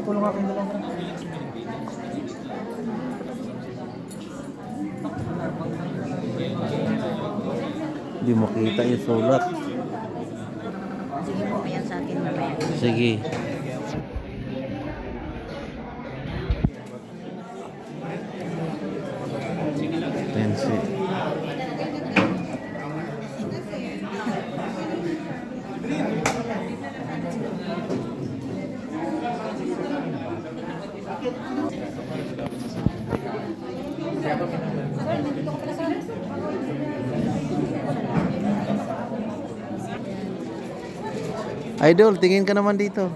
Tulong ako yung dalawang. Hindi makita yung sulat. Sige po, yan sa akin mamaya. Sige. Tensi. Idol, tingin ka naman dito.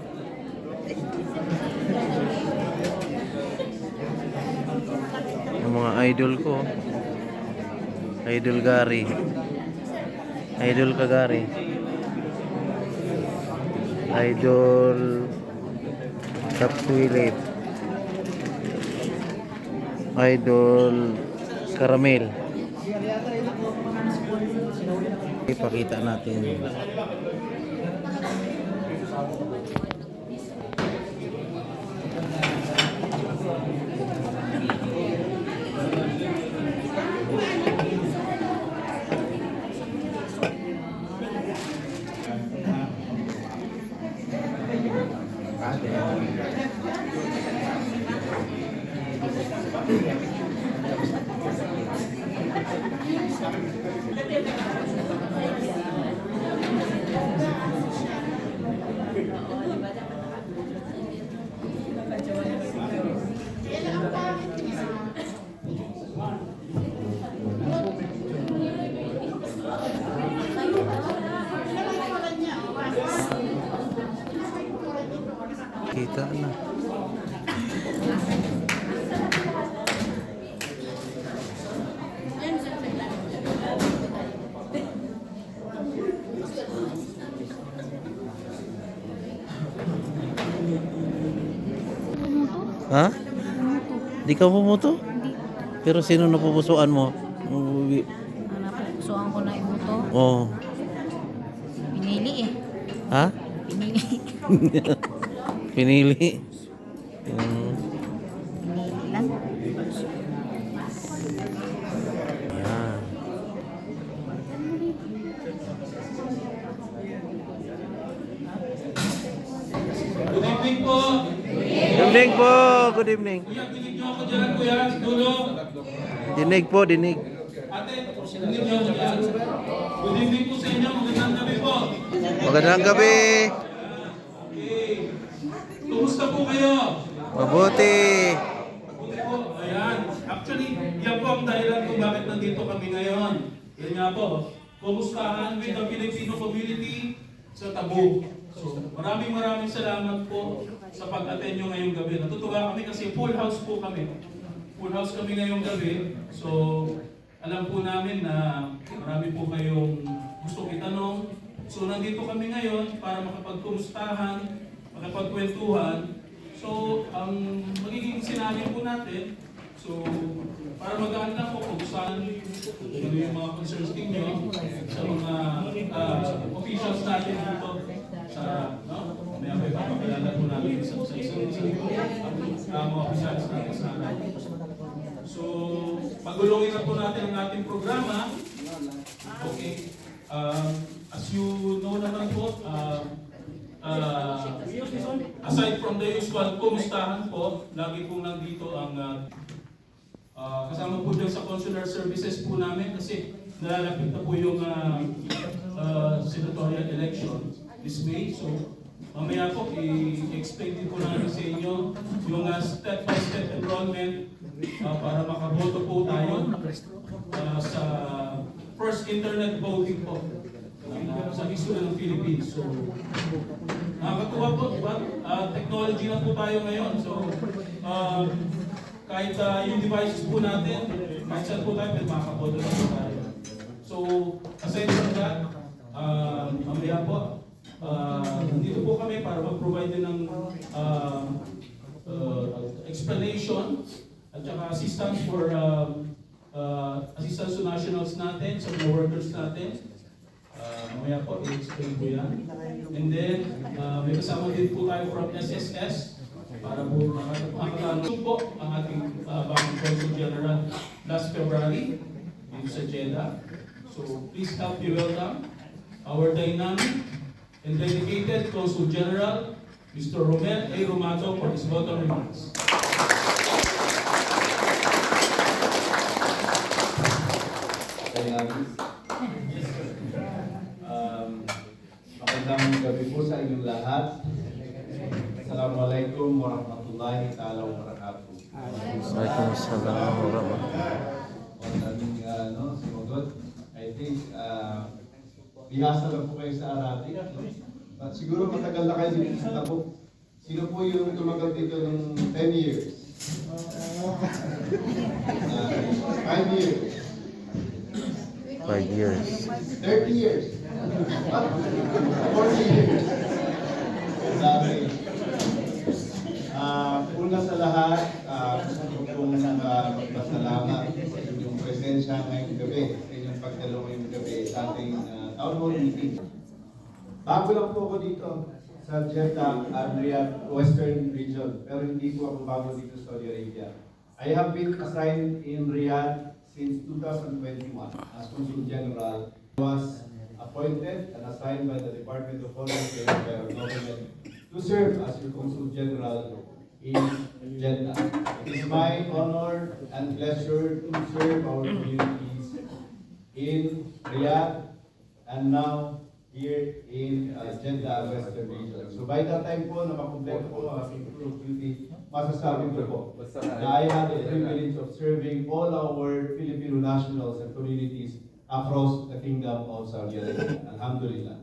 Yung mga idol ko. Idol Gary. Idol Kagari. Idol Tapsuilit. Idol Caramel. Ipakita natin. Kita na. Ha? Di ka pumuto? Pero sino napupusuan mo? Napupusuan ko na ibuto. Oh. Pinili eh. Ha? Pinili. Pinili. Pinili lang. Ayan. Good evening po. Good evening po. Good evening. Kuya, pinig niyo ako dyan, kuya. Dulo. Dinig po, dinig. Ate, pinig niyo ako dyan. Good evening po sa inyo. Magandang gabi po. Magandang gabi. Okay. Kumusta po kayo? Mabuti. Mabuti po. Ayan. Actually, yan po ang dahilan kung bakit nandito kami ngayon. Yan nga po. Kumustahan with the Filipino community sa Tabu. So, maraming salamat po sa pag-attend nyo ngayong gabi. Natutuwa kami kasi full house po kami. Full house kami ngayong gabi. So, alam po namin na marami po kayong gustong itanong. So, nandito kami ngayon para makapagkumustahan, makapagkwentuhan. So, ang magiging senaryo po natin, so, para magaan lang po kung saan yung mga concerns ninyo sa mga officials natin dito sa, no? May ako ipapakilala po namin sa isang mga officials natin sa atin. So, pagulungin na po natin ang ating programa. Okay. As you know naman po, aside from the usual kumustahan po, lagi pong nandito ang kasama po dyan sa consular services po namin kasi nalalapit na po yung senatorial election this May. So, mamaya po, i-explain din po namin sa inyo yung step-by-step enrollment para makaboto po tayo sa first internet voting po sa history ng Philippines. So, nakakatuwa po, diba? Technology na po tayo ngayon. So, kahit yung devices po natin, kahit saan po tayo, makaboto na po tayo. So, aside from that, mamaya po, nandito po kami para mag-provide din ng explanation at saka assistance for assistance to nationals natin, sa mga workers natin. Mamaya po, i-explain ko yan. And then, may kasama din po tayo from SSS para po makakano po ang ating bagong Consul General last February dito sa Jeddah. So please help me welcome our dynamic and dedicated Consul General, Mr. Romel A. Romato, for his welcome remarks. Magandang gabi po sa inyong lahat. Assalamualaikum warahmatullahi ta'ala wabarakatuh. Waalaikumsalam warahmatullahi. Ang daming sumagot. I think bihasa lang po kayo sa Arabic. At siguro matagal na kayo dito sa Tabuk. Sino po yung tumagal dito ng 10 years? 5 years? 5 years. 30 years? 40 years? Dami. Una sa lahat, gusto ko pong magpasalamat sa inyong presensya ngayong gabi, sa inyong pagdalo ngayong gabi sa ating town hall meeting. Bago lang po ako dito sa Jeddah and Riyadh Western Region, pero hindi po ako bago dito sa Saudi Arabia. I have been assigned in Riyadh since 2021 as Consul General. I was appointed and assigned by the Department of Foreign Affairs by our government to serve as your Consul General in Jeddah. It is my honor and pleasure to serve our communities in Riyadh and now here in Jeddah Western Region. So by that time po na makumpleto po ang aking duty, masasabi ko po na I had the privilege of serving all our Filipino nationals and communities across the Kingdom of Saudi Arabia. Alhamdulillah.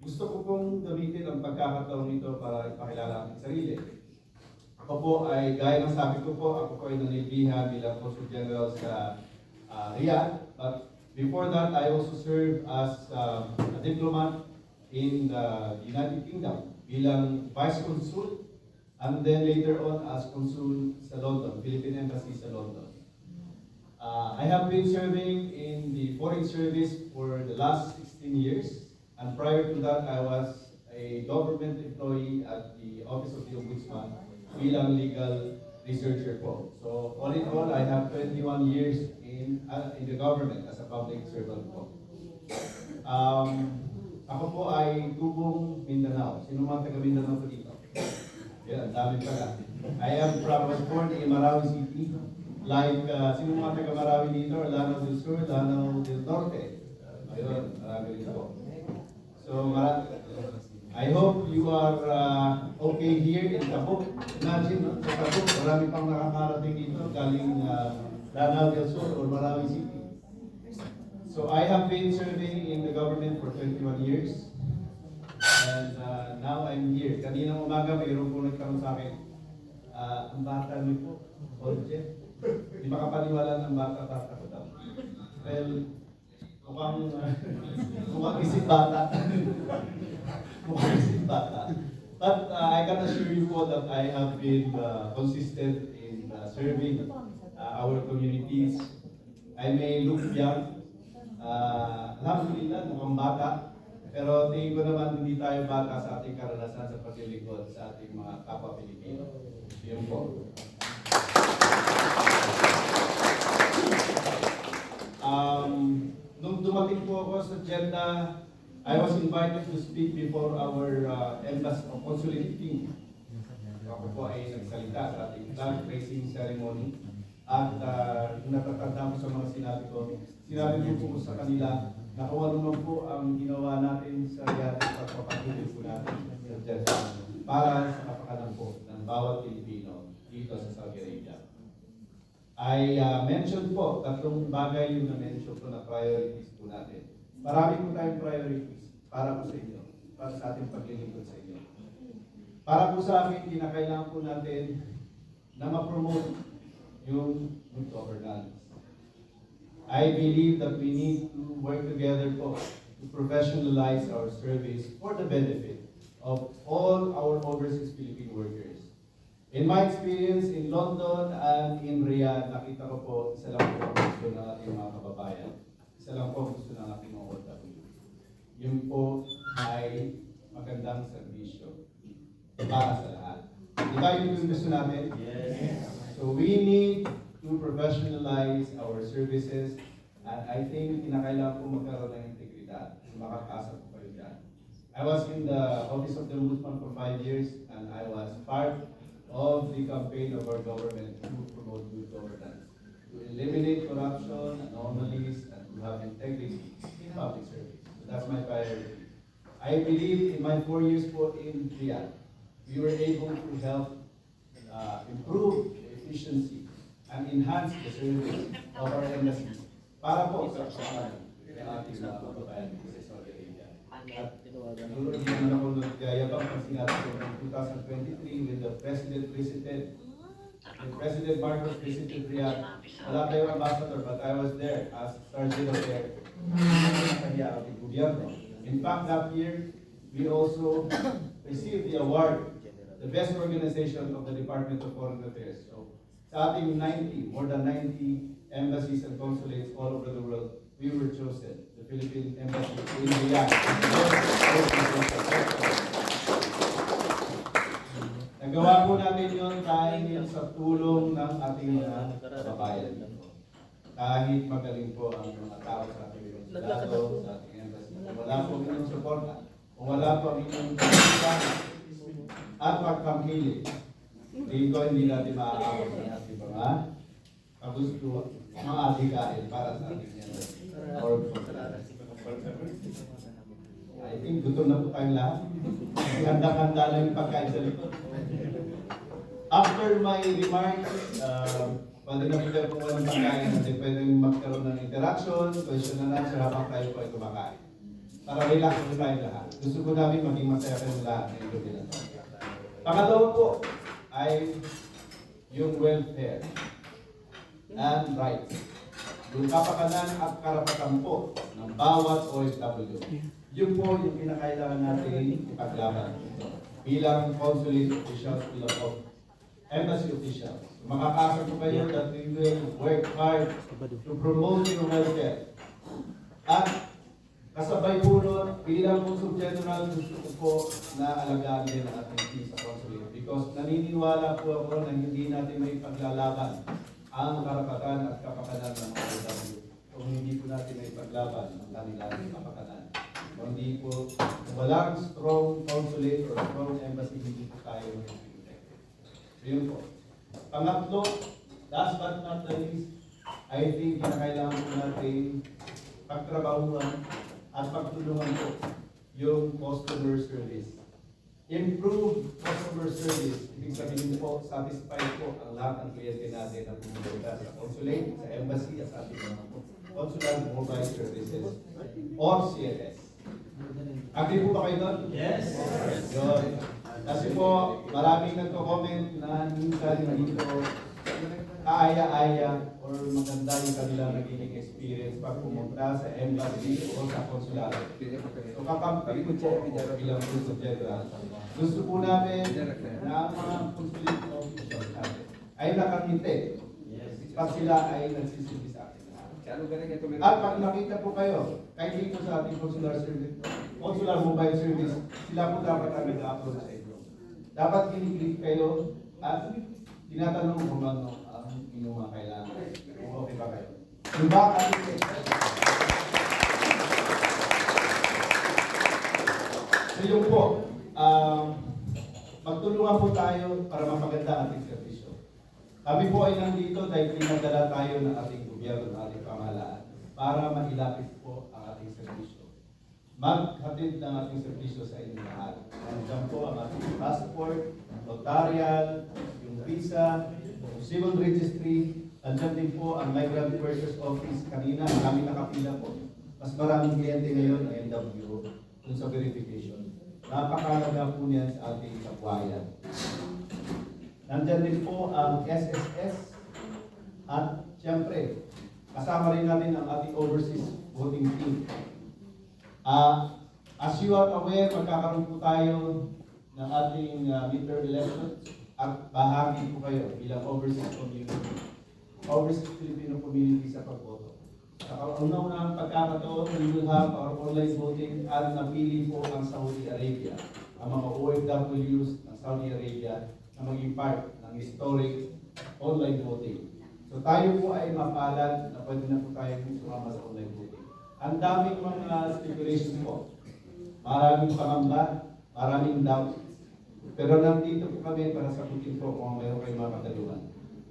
Gusto ko pong gamitin ang pagkakataon nito para ipakilala ang sarili. Ako po ay, gaya ng sabi ko po, ako po ay nanilihan bilang Consul General sa Riyadh. But before that, I also served as a diplomat in the United Kingdom bilang Vice Consul, and then later on as Consul sa London, Philippine Embassy sa London. I have been serving in the Foreign Service for the last 16 years. And prior to that, I was a government employee at the Office of the Ombudsman bilang legal researcher po. So all in all, I have 21 years in the government as a public servant po. Ako po ay tubong Mindanao. Sino mga taga Mindanao po dito? Yeah, dami pala. I was born in Marawi City. Like, sino mga taga Marawi dito? Lanao del Sur, Lanao del Norte. Ayun, marami rin po. So, I hope you are okay here in Tabuk. Imagine, no? Sa Tabuk, marami pang nakakarating dito galing Lanao del Sur or Marawi City. So, I have been serving in the government for 21 years. And now I'm here. Kaninang umaga, mayroon po nagtanong sa akin, ang bata niyo po, Olje, di ba kapaniwala ng bata ko daw? Well, mukhang isip bata. Mukhang isip bata. But I can assure you po that I have been consistent in serving our communities. I may look young. Alhamdulillah, mukhang bata. Pero tingin ko naman hindi tayo bata sa ating karanasan sa paglilingkod sa ating mga kapwa Pilipino. Yun po. Nung dumating po ako sa Jeddah, I was invited to speak before our embassy of consulate team. Ako po ay nagsalita sa ating flag raising ceremony. At natatanda ko sa mga sinabi ko po sa kanila na kung ano man po ang ginawa natin sa Riyadh at pagpapatuloy po natin sa Jeddah para sa kapakanan po ng bawat Pilipino dito sa Saudi Arabia. I mentioned po, tatlong bagay yung na-mention po na priorities po natin. Marami po tayong priorities para po sa inyo, para sa ating paglilingkod sa inyo. Para po sa amin, kinakailangan po natin na ma-promote yung good governance. I believe that we need to work together po to professionalize our service for the benefit of all our overseas Philippine workers. In my experience in London and in Riyadh, nakita ko po isa lang po ang gusto ng ating mga kababayan. Isa isa lang po gusto ng ating mga OFW. Yun po ay magandang serbisyo para sa lahat. Di ba yun yung gusto natin? Yes. So we need to professionalize our services, and I think kinakailangan po magkaroon ng integridad. Makakasa po kayo dyan. I was in the Office of the Ombudsman for 5 years, and I was part of the campaign of our government to promote good governance, to eliminate corruption, anomalies, and to have integrity in public service. So that's my priority. I believe in my 4 years po in Riyadh, we were able to help improve the efficiency and enhance the service of our embassy para po sa ating mga kababayan sa Saudi Arabia. At siguro hindi naman ako nagyayabang pag sinabi ko ng 2023 when the President Marcos visited Riyadh. Wala tayong ambassador, but I was there as Sergeant of Air. Kaya ating gobyerno. In fact, that year, we also received the award, the best organization of the Department of Foreign Affairs. So, sa ating more than 90 embassies and consulates all over the world, we were chosen, the Philippine Embassy in Riyadh. Nagawa po namin yun dahil sa tulong ng ating mga kababayan. Kahit magaling po ang mga tao sa ating konsulado, sa ating embassy, kung wala po ang inyong suporta, kung wala po ang inyong kasama at pagkampilit, hindi natin maaabot sa ating mga kagusto, mga adhikain para sa ating embassy. I think gutom na po tayong lahat. Handa-handa lang yung pagkain sa likod. After my remarks, pwede na bigyan po ng pagkain kasi pwedeng magkaroon ng interaction, question and answer habang tayo po ay kumakain. Para relax po tayo lahat. Gusto ko namin maging masaya kayong lahat ngayong gabi na ito. Pangalawa po ay yung welfare and rights. Yung kapakanan at karapatan po ng bawat OFW. Yun po yung pinakailangan natin ipaglaban bilang consulate officials, bilang embassy officials. Makakasa po kayo that we will work hard to promote your welfare. At kasabay po nun, bilang Consul General, gusto ko po na alagaan din ang ating team sa consulate. Because naniniwala po ako na hindi natin may paglalaban ang karapatan at kapakanan ng mga OFW. Kung hindi po natin may paglaban ang kanilang kapakanan. Kung hindi po, walang strong consulate or strong embassy, hindi po tayo mag-protect. So yun po. Pangatlo, last but not the least, I think kinakailangan po natin pagtrabahuan at pagtulungan po yung customer service. Improve customer service. Ibig sabihin po, satisfied po ang lahat ng kliyente natin na pumunta sa consulate, sa embassy, at sa ating mga consular mobile services or CLS. Agree po ba kayo doon? Yes! Yun. Kasi po, maraming nagko-comment na minsan hindi ko kaaya-aya or maganda yung kanilang nagiging experience pag pumunta sa embassy o sa konsulado. So kakampi ko po bilang Consul General. Gusto po namin na ang mga consulate officials natin ay nakangiti pag sila ay nagsisilbi sa atin. At pag nakita po kayo, kahit dito sa ating consular service, consular mobile service, sila po dapat ang nag-upload sa inyo. Dapat kiniklik kayo at tinatanong kung ano ang inyong mga kailangan. Kung okay ba kayo? Diba kami? So yun po, magtulungan po tayo para mapaganda ang ating servisyo. Kami po ay nandito dahil pinadala tayo ng ating gobyerno, ng ating pamahalaan para mailapit po ang ating servisyo. Maghatid ng ating servisyo sa inyong lahat. Nandiyan po ang ating passport, notarial, yung visa, yung civil registry, nandiyan din po ang Migrant Workers Office. Kanina, kami nakapila po. Mas maraming kliyente ngayon ang NW dun sa verification. Napakalaga po niyan sa ating kabuhayan. Nandiyan din po ang SSS at siyempre, kasama rin natin ang ating overseas voting team. As you are aware, magkakaroon po tayo ng ating midterm elections at bahagi po kayo bilang overseas community. Overseas Filipino community sa pagboto. Sa kauna-unahang pagkakataon, we will have our online voting at napili po ang Saudi Arabia. Ang mga OFWs ng Saudi Arabia na maging part ng historic online voting. So tayo po ay mapalad na pwede na po tayo sumama sa online voting. Ang daming mga speculation po. Maraming pangamba, maraming doubt. Pero nandito po kami para sagutin po kung meron kayong mga katanungan.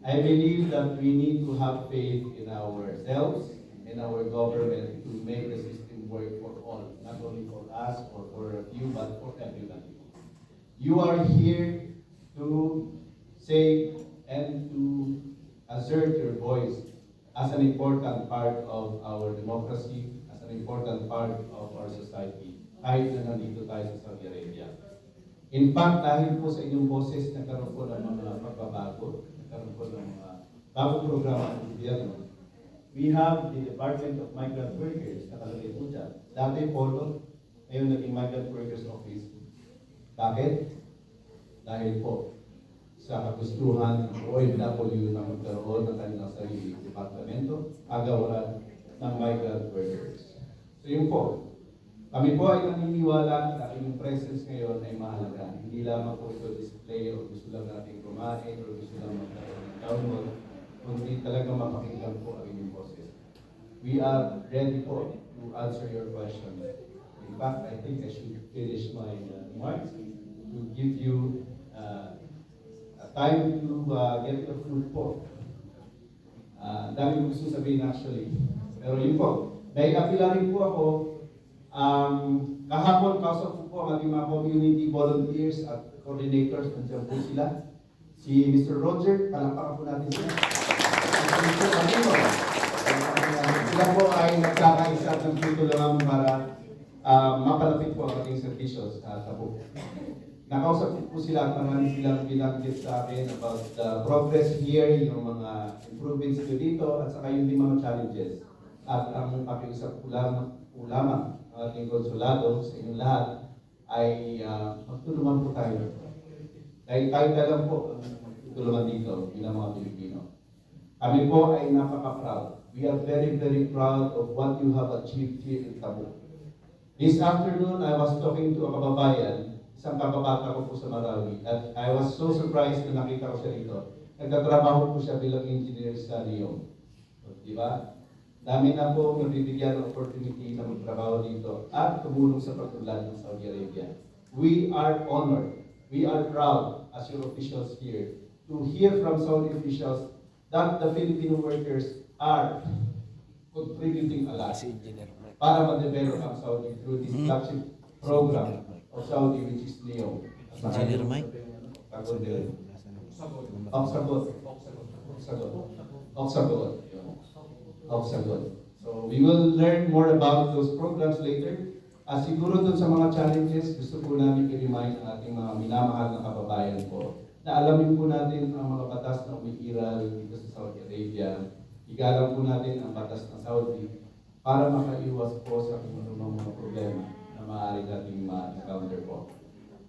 I believe that we need to have faith in ourselves, in our government to make the system work for all, not only for us or for a few, but for everyone. You are here to say and to assert your voice as an important part of our democracy, as an important part of our society, kahit na nandito tayo sa Saudi Arabia. In fact, dahil po sa inyong boses, nagkaroon po ng mga pagbabago, nagkaroon po ng mga bagong programa ng gobyerno. We have the Department of Migrant Workers, nakalagay po dyan. Dati polo, ngayon naging Migrant Workers Office. Bakit? Dahil po sa kagustuhan ng OFW na magkaroon ng kanilang sarili departamento, agawaran ng migrant workers. So yun po, kami po ay naniniwala na inyong presence ngayon ay mahalaga. Hindi lamang po ito display o gusto lang natin kumain o gusto lang magkaroon ng download, kundi talaga mapakinggan po ang inyong boses. We are ready po to answer your questions. In fact, I think I should finish my remarks to give you time to get the food po. Dami gusto sabihin actually. Pero yun po, dahil kapila rin po ako, kahapon kausap po ang ating mga community volunteers at coordinators, nandiyan po sila. Si Mr. Roger, palakpakan po natin sila. Sila po ay nagkakaisa ng tutulungan para mapalapit po ang ating servisyos sa Tabuk. Nakausap po sila at marami silang binanggit sa akin about the progress here, yung mga improvements ko dito, at saka yung mga challenges. At ang pakiusap po lamang ang ating konsulado sa inyong lahat ay magtulungan po tayo. Dahil tayo lang po ang tutulungan dito bilang mga Pilipino. Kami po ay napaka-proud. We are very, very proud of what you have achieved here in Tabuk. This afternoon, I was talking to a kababayan, isang kababata ko po sa Marawi, at I was so surprised na nakita ko siya dito. Nagtatrabaho po siya bilang engineer sa Lyon. Di ba? Dami na po nabibigyan ng opportunity na magtrabaho dito at tumulong sa pagtulad ng Saudi Arabia. We are honored, we are proud as your officials here to hear from Saudi officials that the Filipino workers are contributing a lot para ma-develop ang Saudi through this flagship program of Saudi, which is Leo. Engineer Mike? Oxagon. So we will learn more about those programs later. Siguro dun sa mga challenges, gusto po namin i-remind ang ating mga minamahal na kababayan po na alamin po natin ang mga batas na umiiral dito sa Saudi Arabia. Igalang po natin ang batas ng Saudi para makaiwas po sa mga problema na maaari nating ma-encounter po.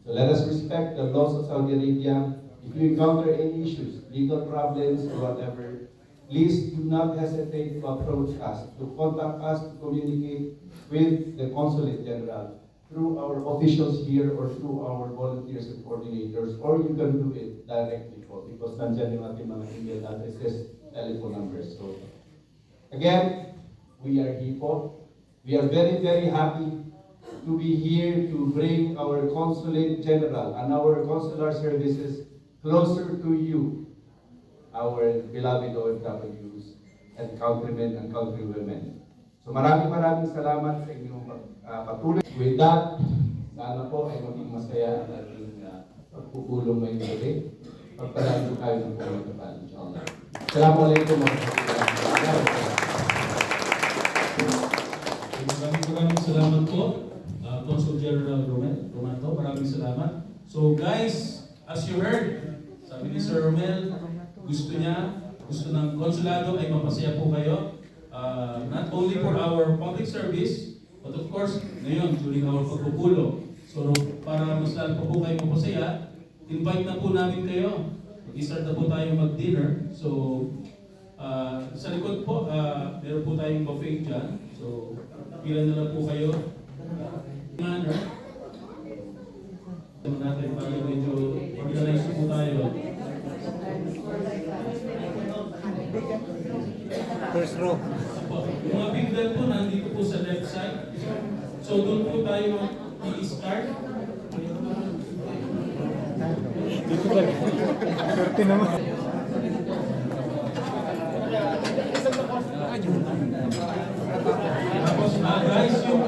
So let us respect the laws of Saudi Arabia. If you encounter any issues, legal problems or whatever, please do not hesitate to approach us, to contact us, to communicate with the Consulate General through our officials here or through our volunteers and coordinators, or you can do it directly po because nandiyan yung ating mga email addresses, telephone numbers. So again, we are here po. We are very, very happy to be here to bring our Consulate General and our consular services closer to you, our beloved OFWs and countrymen and countrywomen. So maraming salamat sa inyong patuloy. With that, sana po ay maging masaya ang ating pagpupulong ngayong gabi. Pagpalain po tayo ng pagpapal, inshallah. Assalamualaikum warahmatullahi wabarakatuh. Maraming salamat po, Consul General Romanto. Maraming salamat. So guys, as you heard, sabi ni Sir Romel, gusto ng konsulado ay mapasaya po kayo. Not only for our public service, but of course, ngayon, during our pagpupulong. So, para mas lalo po kayo mapasaya, invite na po namin kayo. Mag-start na po tayo mag-dinner. So, sa likod po, meron po tayong buffet dyan. So, pila na lang po kayo. Manner. Natin para medyo organize po tayo. First row. Yung mga bigdan po nandito po sa left side. So doon po tayo i-start. Dito ba? Swerte naman. Tapos guys, yung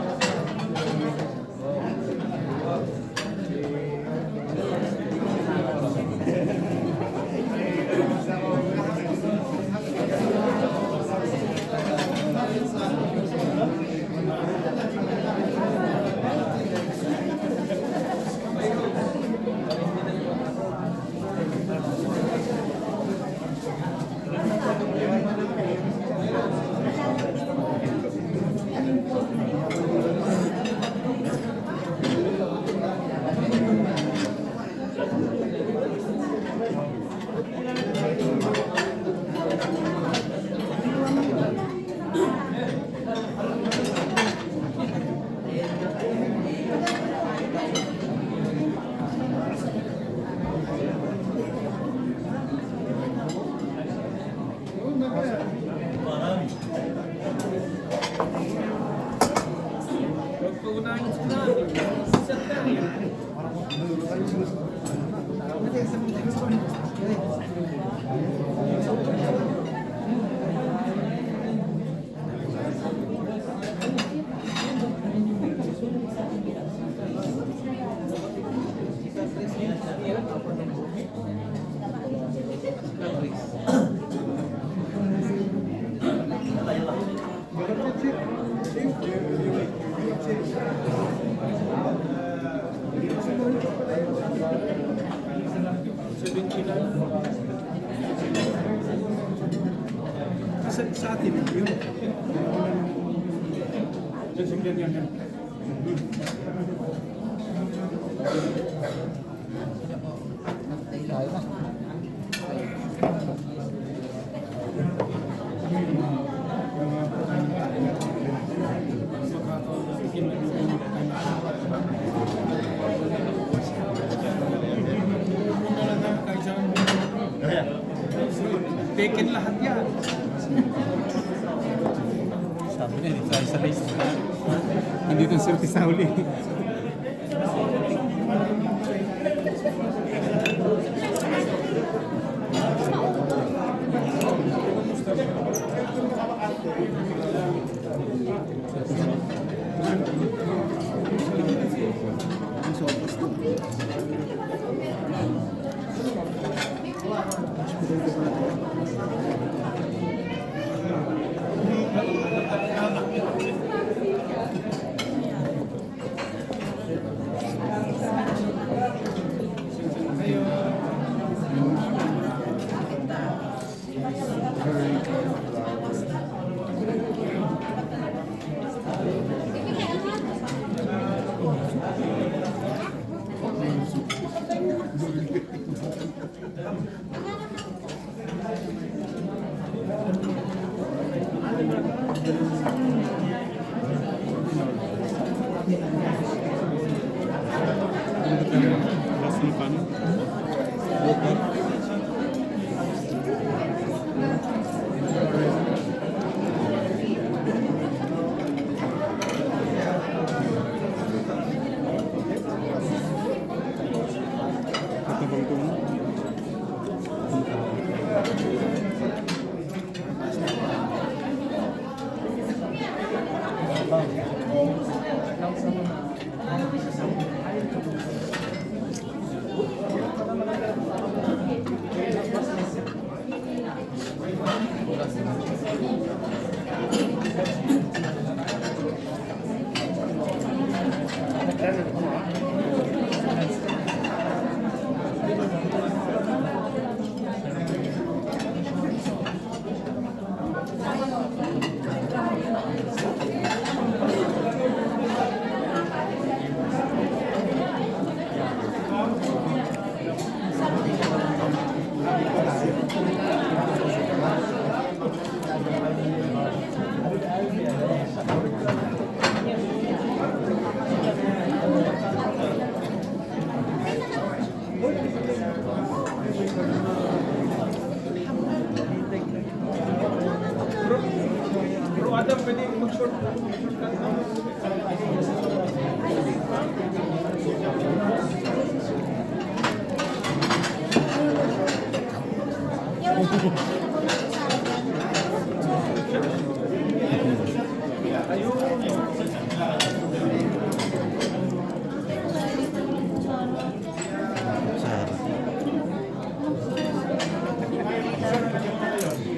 sa atin yun. Yan. Taken lahat yan. Sabi niya, hindi sa race. Hindi itong swerte sa huli.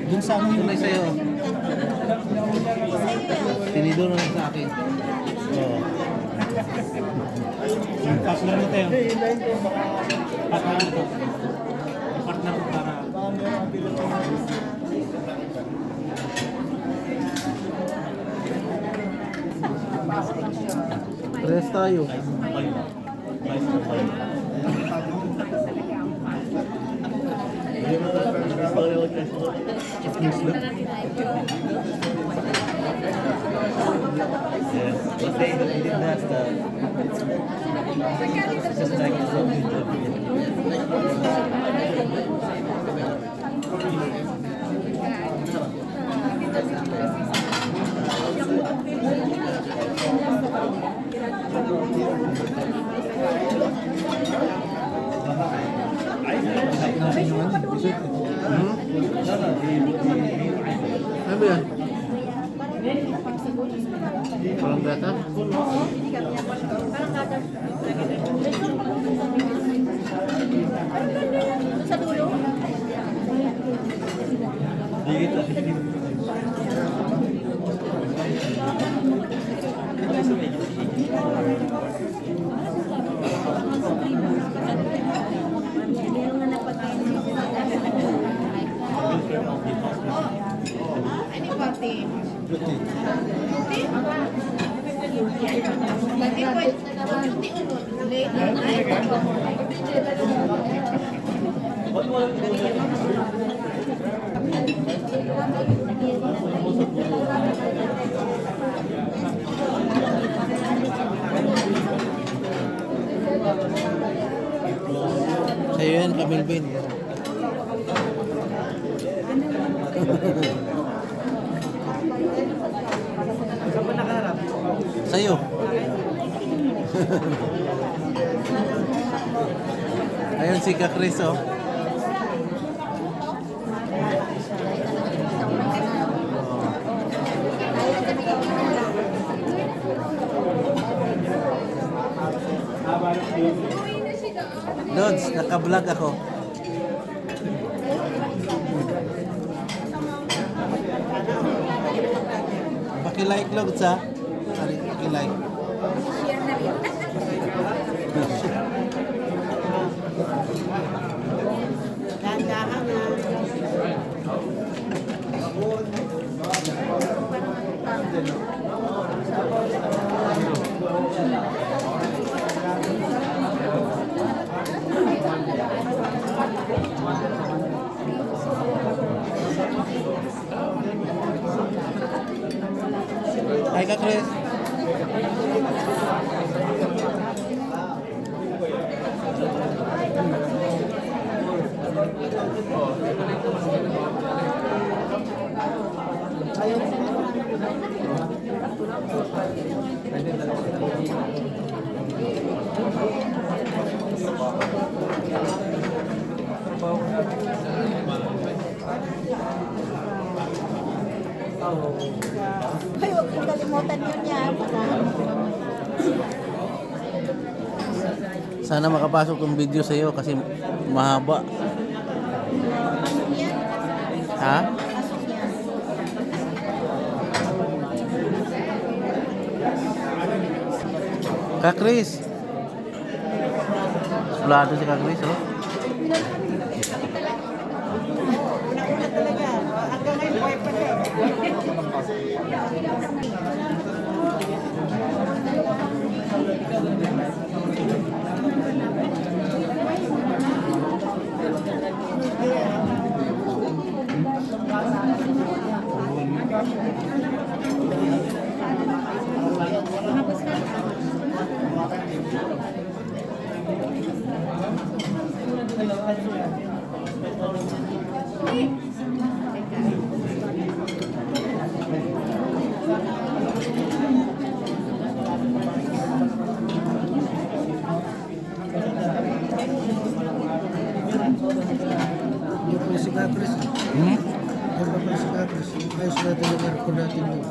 Dun sa ano Tunay sa'yo. Tinidor na lang sa akin. Oo. yung partner mo tayo. Partner mo to. Partner mo para... Press tayo. But they did that just like it's so good. Ano ba yan? Walang data? Sa dulo? Meron nga napag-end. Ano yung party? Sa'yo yan, Kamilbin. Sa'yo. Ayun si Kakris, oh. Lods, naka-vlog ako. Paki-like, Lods, ha? Paki-like. Share na rin. Dahan-dahan na. Hi, Kakris. Ay, huwag kong kalimutan yun yan. Sana makapasok tong video sa'yo kasi mahaba. Ha? Kakris. Sulado si Kakris, oh. lugar po natin doon.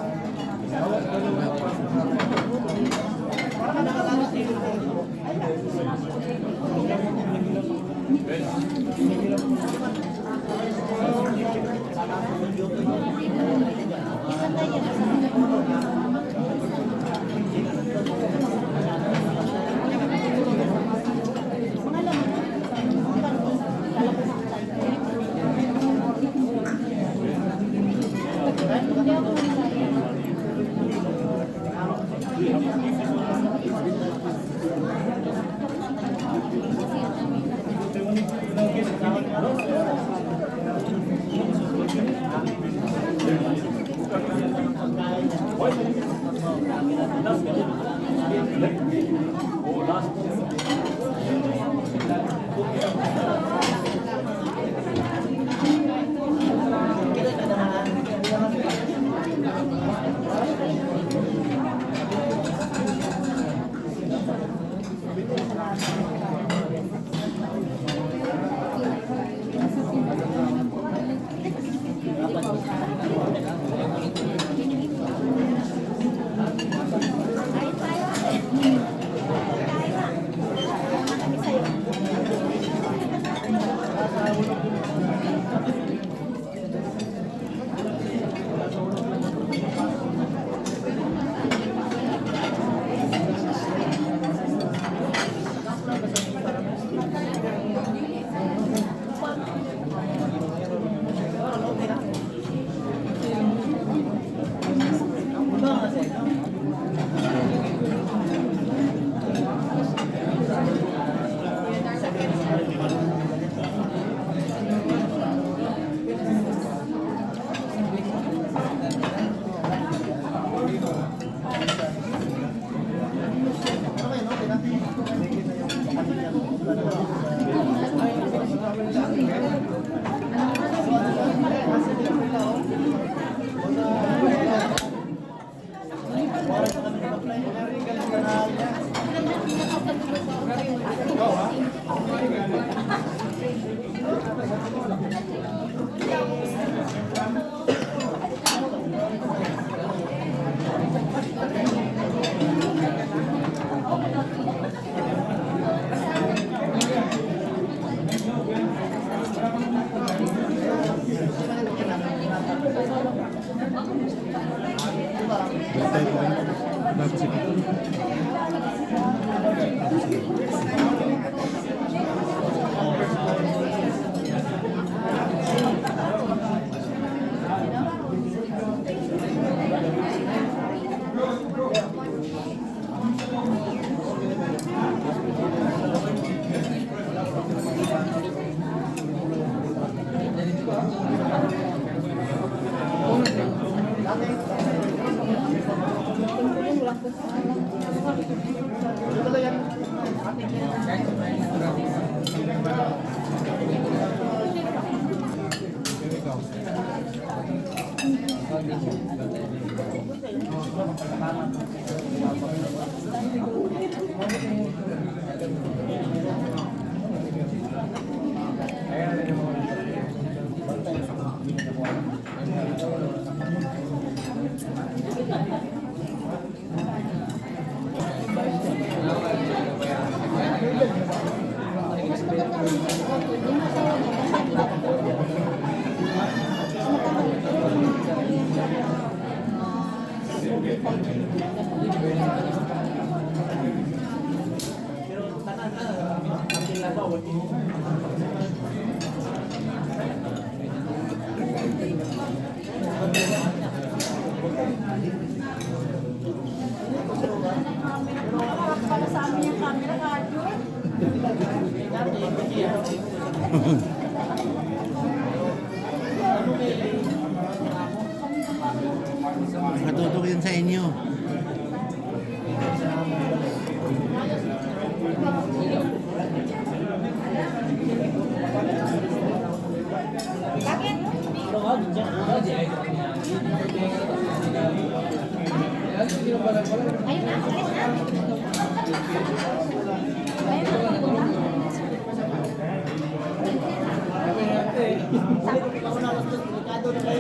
Matutok yun sa inyo.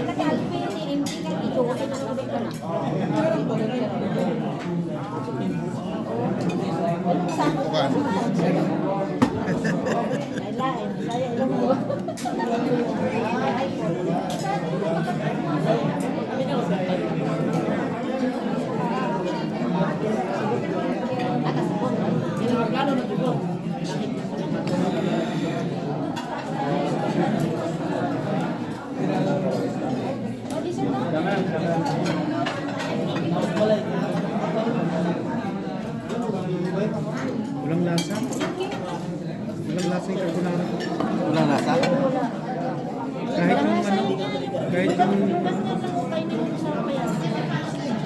Nag-alpin, hindi ka Walang lasa. Walang lasa yung carbonara. Walang lasa? Kahit yung ano, kahit yung...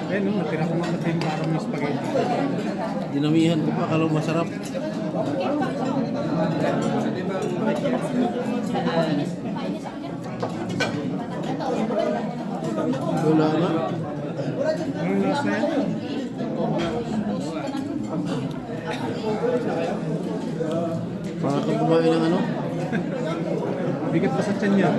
Eh no, natira ko nga pati yung parang may spaghetti. Dinamihan ko pa, akala ko masarap. Wala na. Walang lasa yan. Para kang kumain ng ano? Bigat pa sa tiyan niya.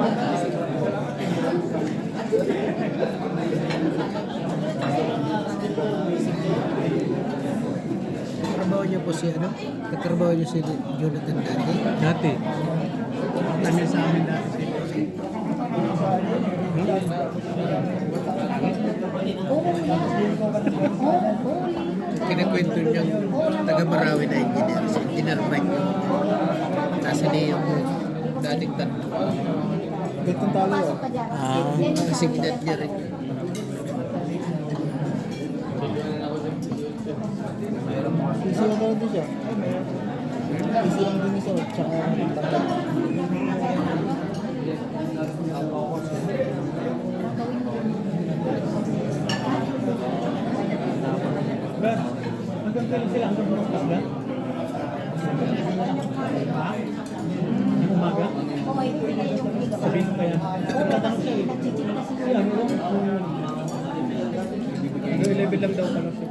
Trabaho niyo po si ano? Katrabaho niyo si Jonathan dati? Dati. Kami sa amin dati si Kinakwento niyang taga-Marawi na engineer, si Engineer Mike. Nasa niya yung dating tatlo. Gatong talo yun. Ah, Kasing edad niya rin. Isa lang din siya. Isa lang din isa. Tsaka tanggal. Ba? Hanggang kailan sila? Hanggang bukas ba? Ha? Ang umaga? Sabihin ko kaya. Tatanong siya eh. Siya, meron. Grade level lang daw pala siya.